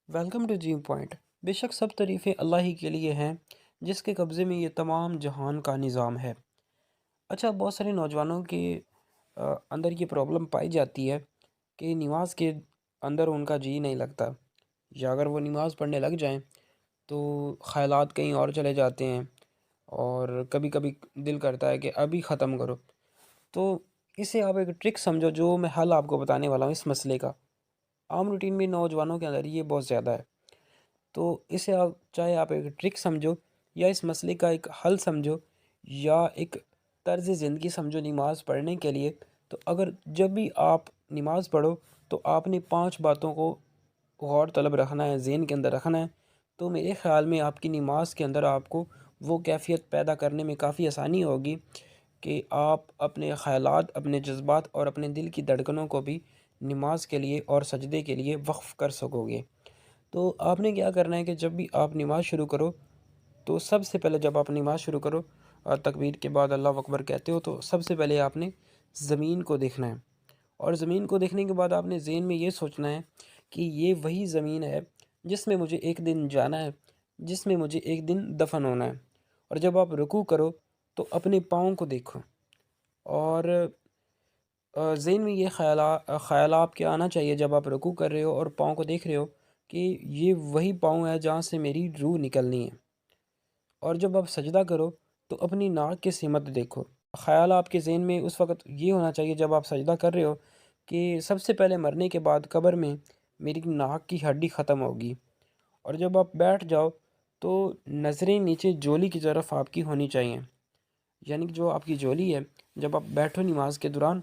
Welcome to jam point. بے شک سب تعریفیں اللہ ہی کے لیے ہیں جس کے قبضے میں یہ تمام جہان کا نظام ہے۔ اچھا، بہت سارے نوجوانوں کے اندر یہ پرابلم پائی جاتی ہے کہ نماز کے اندر ان کا جی نہیں لگتا، یا اگر وہ نماز پڑھنے لگ جائیں تو خیالات کہیں اور چلے جاتے ہیں، اور کبھی کبھی دل کرتا ہے کہ ابھی ختم کرو۔ تو اسے آپ ایک ٹرک سمجھو، جو میں حل آپ کو بتانے والا ہوں اس مسئلے کا۔ عام روٹین میں نوجوانوں کے اندر یہ بہت زیادہ ہے، تو اسے آپ چاہے آپ ایک ٹرک سمجھو، یا اس مسئلے کا ایک حل سمجھو، یا ایک طرز زندگی سمجھو نماز پڑھنے کے لیے۔ تو اگر جب بھی آپ نماز پڑھو تو آپ نے 5 باتوں کو غور طلب رکھنا ہے، ذہن کے اندر رکھنا ہے، تو میرے خیال میں آپ کی نماز کے اندر آپ کو وہ کیفیت پیدا کرنے میں کافی آسانی ہوگی کہ آپ اپنے خیالات، اپنے جذبات اور اپنے دل کی دھڑکنوں کو بھی نماز کے لیے اور سجدے کے لیے وقف کر سکو گے۔ تو آپ نے کیا کرنا ہے کہ جب بھی آپ نماز شروع کرو، تو سب سے پہلے جب آپ نماز شروع کرو اور تکبیر کے بعد اللہ اکبر کہتے ہو، تو سب سے پہلے آپ نے زمین کو دیکھنا ہے، اور زمین کو دیکھنے کے بعد آپ نے ذہن میں یہ سوچنا ہے کہ یہ وہی زمین ہے جس میں مجھے ایک دن جانا ہے، جس میں مجھے ایک دن دفن ہونا ہے۔ اور جب آپ رکوع کرو تو اپنے پاؤں کو دیکھو، اور ذہن میں یہ خیال آپ کے آنا چاہیے جب آپ رکوع کر رہے ہو اور پاؤں کو دیکھ رہے ہو کہ یہ وہی پاؤں ہے جہاں سے میری روح نکلنی ہے۔ اور جب آپ سجدہ کرو تو اپنی ناک کی سمت دیکھو۔ خیال آپ کے ذہن میں اس وقت یہ ہونا چاہیے جب آپ سجدہ کر رہے ہو کہ سب سے پہلے مرنے کے بعد قبر میں میری ناک کی ہڈی ختم ہوگی۔ اور جب آپ بیٹھ جاؤ تو نظریں نیچے جولی کی طرف آپ کی ہونی چاہیے، یعنی کہ جو آپ کی جولی ہے، جب آپ بیٹھو نماز کے دوران،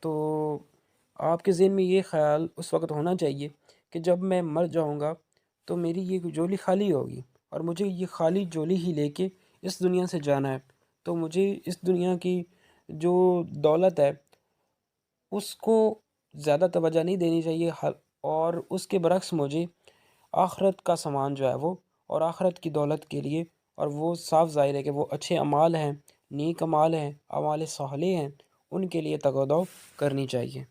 تو آپ کے ذہن میں یہ خیال اس وقت ہونا چاہیے کہ جب میں مر جاؤں گا تو میری یہ جولی خالی ہوگی، اور مجھے یہ خالی جولی ہی لے کے اس دنیا سے جانا ہے۔ تو مجھے اس دنیا کی جو دولت ہے اس کو زیادہ توجہ نہیں دینی چاہیے، اور اس کے برعکس مجھے آخرت کا سامان جو ہے وہ، اور آخرت کی دولت کے لیے، اور وہ صاف ظاہر ہے کہ وہ اچھے اعمال ہیں، نیک اعمال ہیں، اعمال صالح ہیں، ان کے لیے تگ و دو کرنی چاہیے۔